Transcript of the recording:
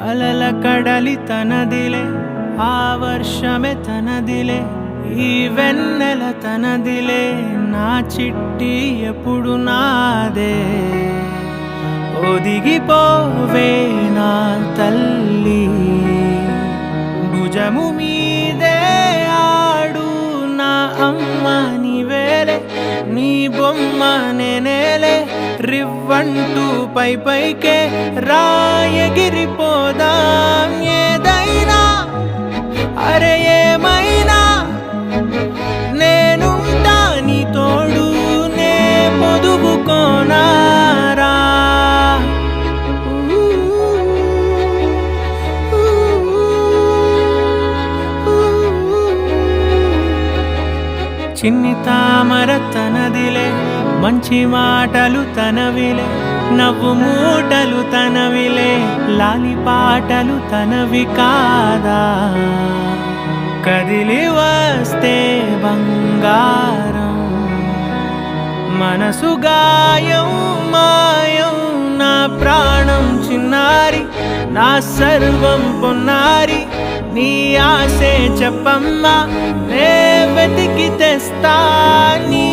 అలల కడలి తనదిలే, ఆ వర్షమే తనదిలే, ఈ వెన్నెల తనదిలే, నా చిట్టి ఎప్పుడు నాదే. ఒదిగిపోవే నా తల్లి, భుజము మీదే ఆడు నా అమ్మ నీవేలే, నీ బొమ్మ నేనేలే, రివ్వంటూ పై పైకే రాయగిరిపోదాం. ఏదైనా అరే ఏమైనా నేనుంటా నీ తోడు, నే పొదుగుకోనారా. చిన్ని తామర తనదిలే, మంచి మాటలు తనవిలే, నవ్వు మూటలు తనవిలే, లాలి పాటలు తనవి కాదా. కదిలి వస్తే బంగారం, మనసు గాయం మాయం, నా ప్రాణం చిన్నారి, నా సర్వం పొన్నారి, నీ ఆశే చెప్పమ్మా, నే వెతికి తెస్తా నీ